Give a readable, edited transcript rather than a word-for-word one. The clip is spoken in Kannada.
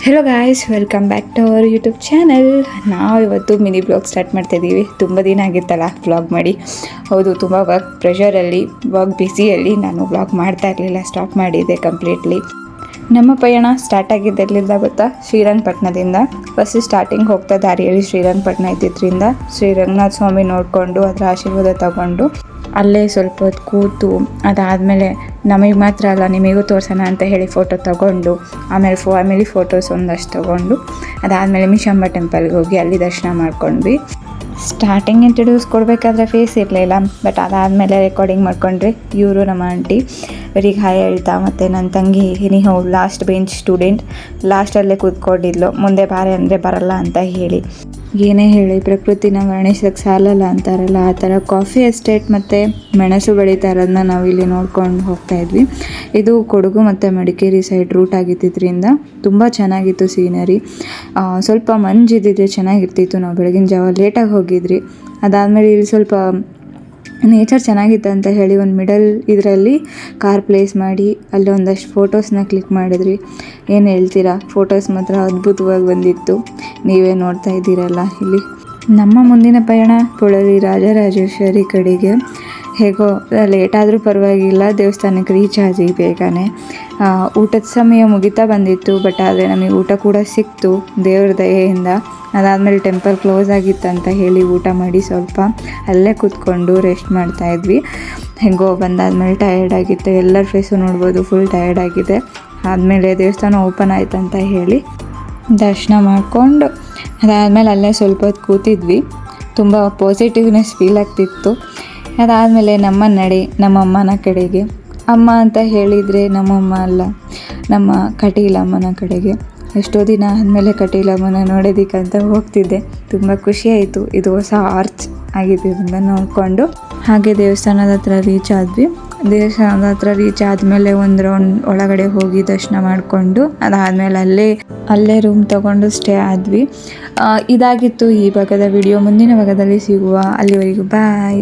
Hello guys, welcome back to our YouTube channel. ನಾವು ಇವತ್ತು ಮಿನಿ ಬ್ಲಾಗ್ ಸ್ಟಾರ್ಟ್ ಮಾಡ್ತಾಯಿದ್ದೀವಿ. ತುಂಬ ದಿನ ಆಗಿತ್ತಲ್ಲ ವ್ಲಾಗ್ ಮಾಡಿ. ಹೌದು, ತುಂಬ ವರ್ಕ್ ಪ್ರೆಷರಲ್ಲಿ, ವರ್ಕ್ ಬ್ಯುಸಿಯಲ್ಲಿ ನಾನು ವ್ಲಾಗ್ ಮಾಡ್ತಾ ಇರಲಿಲ್ಲ, ಸ್ಟಾಪ್ ಮಾಡಿದ್ದೆ ಕಂಪ್ಲೀಟ್ಲಿ. ನಮ್ಮ ಪಯಣ ಸ್ಟಾರ್ಟ್ ಆಗಿದ್ದೆಲ್ಲಿಂದ ಗೊತ್ತಾ? ಶ್ರೀರಂಗಪಟ್ಟಣದಿಂದ. ಫಸ್ಟ್ ಸ್ಟಾರ್ಟಿಂಗ್ ಹೋಗ್ತಾ ದಾರಿಯಲ್ಲಿ ಶ್ರೀರಂಗಪಟ್ಟಣ ಇದ್ದಿದ್ದರಿಂದ ಶ್ರೀರಂಗನಾಥ ಸ್ವಾಮಿ ನೋಡಿಕೊಂಡು ಅದರ ಆಶೀರ್ವಾದ ತಗೊಂಡು ಅಲ್ಲೇ ಸ್ವಲ್ಪ ಹೊತ್ತು ಕೂತು, ಅದಾದಮೇಲೆ ನಮಗೆ ಮಾತ್ರ ಅಲ್ಲ ನಿಮಗೂ ತೋರಿಸೋಣ ಅಂತ ಹೇಳಿ ಫೋಟೋ ತಗೊಂಡು, ಆಮೇಲೆ ಫ್ಯಾಮಿಲಿ ಫೋಟೋಸ್ ಒಂದಷ್ಟು ತೊಗೊಂಡು, ಅದಾದಮೇಲೆ ಮಿಷಂಬ ಟೆಂಪಲ್ಗೆ ಹೋಗಿ ಅಲ್ಲಿ ದರ್ಶನ ಮಾಡ್ಕೊಂಡ್ವಿ. ಸ್ಟಾರ್ಟಿಂಗ್ ಇಂಟ್ರಡ್ಯೂಸ್ ಕೊಡಬೇಕಾದ್ರೆ ಫೇಸ್ ಇರಲಿಲ್ಲ, ಬಟ್ ಅದಾದಮೇಲೆ ರೆಕಾರ್ಡಿಂಗ್ ಮಾಡ್ಕೊಂಡ್ರೆ ಇವರು ನಮ್ಮ ಆಂಟಿ ಇವರಿಗೆ ಹಾಯ್ ಹೇಳ್ತಾ, ಮತ್ತು ನನ್ನ ತಂಗಿ ಎನಿಹೋ ಲಾಸ್ಟ್ ಬೆಂಚ್ ಸ್ಟೂಡೆಂಟ್ ಲಾಸ್ಟಲ್ಲೇ ಕೂತ್ಕೊಂಡಿದ್ಲು, ಮುಂದೆ ಬಾರೆ ಅಂದರೆ ಬರಲ್ಲ ಅಂತ ಹೇಳಿ. ಏನೇ ಹೇಳಿ ಪ್ರಕೃತಿನ ವರ್ಣಿಸೋಕ್ಕೆ ಸಾಲಲ್ಲ ಅಂತಾರಲ್ಲ, ಆ ಥರ ಕಾಫಿ ಎಸ್ಟೇಟ್ ಮತ್ತು ಮೆಣಸು ಬೆಳೀತಾ ಇರೋದನ್ನ ನಾವಿಲ್ಲಿ ನೋಡ್ಕೊಂಡು ಹೋಗ್ತಾಯಿದ್ವಿ. ಇದು ಕೊಡಗು ಮತ್ತು ಮಡಿಕೇರಿ ಸೈಡ್ ರೂಟ್ ಆಗಿದ್ದರಿಂದ ತುಂಬ ಚೆನ್ನಾಗಿತ್ತು ಸೀನರಿ. ಸ್ವಲ್ಪ ಮಂಜಿದ್ದಿದ್ರೆ ಚೆನ್ನಾಗಿರ್ತಿತ್ತು. ನಾವು ಬೆಳಗಿನ ಜಾವ ಲೇಟಾಗಿ ಹೋಗಿದ್ರಿ. ಅದಾದಮೇಲೆ ಇಲ್ಲಿ ಸ್ವಲ್ಪ ನೇಚರ್ ಚೆನ್ನಾಗಿತ್ತು ಅಂತ ಹೇಳಿ ಒಂದು ಮಿಡಲ್ ಇದರಲ್ಲಿ ಕಾರ್ ಪ್ಲೇಸ್ ಮಾಡಿ ಅಲ್ಲಿ ಒಂದಷ್ಟು ಫೋಟೋಸ್ನ ಕ್ಲಿಕ್ ಮಾಡಿದ್ರಿ. ಏನು ಹೇಳ್ತೀರಾ, ಫೋಟೋಸ್ ಮಾತ್ರ ಅದ್ಭುತವಾಗಿ ಬಂದಿತ್ತು. ನೀವೇ ನೋಡ್ತಾ ಇದ್ದೀರಲ್ಲ ಇಲ್ಲಿ. ನಮ್ಮ ಮುಂದಿನ ಪಯಣ ಪುಳಲಿ ರಾಜರಾಜೇಶ್ವರಿ ಕಡೆಗೆ. ಹೇಗೋ ಲೇಟಾದರೂ ಪರವಾಗಿಲ್ಲ, ದೇವಸ್ಥಾನಕ್ಕೆ ರೀಚ್ ಆದ್ವಿ ಬೇಗನೆ. ಊಟದ ಸಮಯ ಮುಗಿತಾ ಬಂದಿತ್ತು, ಬಟ್ ಆದರೆ ನಮಗೆ ಊಟ ಕೂಡ ಸಿಕ್ತು ದೇವ್ರ ದಯೆಯಿಂದ. ಅದಾದಮೇಲೆ ಟೆಂಪಲ್ ಕ್ಲೋಸ್ ಆಗಿತ್ತು ಅಂತ ಹೇಳಿ ಊಟ ಮಾಡಿ ಸ್ವಲ್ಪ ಅಲ್ಲೇ ಕೂತ್ಕೊಂಡು ರೆಸ್ಟ್ ಮಾಡ್ತಾಯಿದ್ವಿ. ಹೆಂಗೋ ಬಂದಾದ್ಮೇಲೆ ಟಯರ್ಡ್ ಆಗಿತ್ತು, ಎಲ್ಲರ ಫೇಸು ನೋಡ್ಬೋದು ಫುಲ್ ಟಯರ್ಡ್ ಆಗಿದೆ. ಆದಮೇಲೆ ದೇವಸ್ಥಾನ ಓಪನ್ ಆಯ್ತು ಅಂತ ಹೇಳಿ ದರ್ಶನ ಮಾಡಿಕೊಂಡು ಅದಾದಮೇಲೆ ಅಲ್ಲೇ ಸ್ವಲ್ಪ ಹೊತ್ತು ಕೂತಿದ್ವಿ. ತುಂಬ ಪಾಸಿಟಿವ್ನೆಸ್ ಫೀಲ್ ಆಗ್ತಿತ್ತು. ಅದಾದಮೇಲೆ ನಮ್ಮ ನಡೆ ನಮ್ಮಮ್ಮನ ಕಡೆಗೆ. ಅಮ್ಮ ಅಂತ ಹೇಳಿದರೆ ನಮ್ಮಮ್ಮ ಅಲ್ಲ, ನಮ್ಮ ಕಟೀಲಮ್ಮನ ಕಡೆಗೆ. ಎಷ್ಟೋ ದಿನ ಆದಮೇಲೆ ಕಟೀಲಮ್ಮನ ನೋಡೋದಕ್ಕಂತ ಹೋಗ್ತಿದ್ದೆ. ತುಂಬ ಖುಷಿಯಾಯಿತು. ಇದು ಹೊಸ ಆರ್ಚ್ ಆಗಿದ್ದರಿಂದ ನೋಡಿಕೊಂಡು ಹಾಗೆ ದೇವಸ್ಥಾನದ ಹತ್ರ ರೀಚ್ ಆದ್ವಿ. ದೇವಸ್ಥಾನದ ಹತ್ರ ರೀಚ್ ಆದಮೇಲೆ ಒಂದು ರೌಂಡ್ ಒಳಗಡೆ ಹೋಗಿ ದರ್ಶನ ಮಾಡಿಕೊಂಡು ಅದಾದಮೇಲೆ ಅಲ್ಲೇ ರೂಮ್ ತೊಗೊಂಡು ಸ್ಟೇ ಆದ್ವಿ. ಇದಾಗಿತ್ತು ಈ ಭಾಗದ ವಿಡಿಯೋ. ಮುಂದಿನ ಭಾಗದಲ್ಲಿ ಸಿಗುವ. ಅಲ್ಲಿವರೆಗೂ ಬಾಯ್.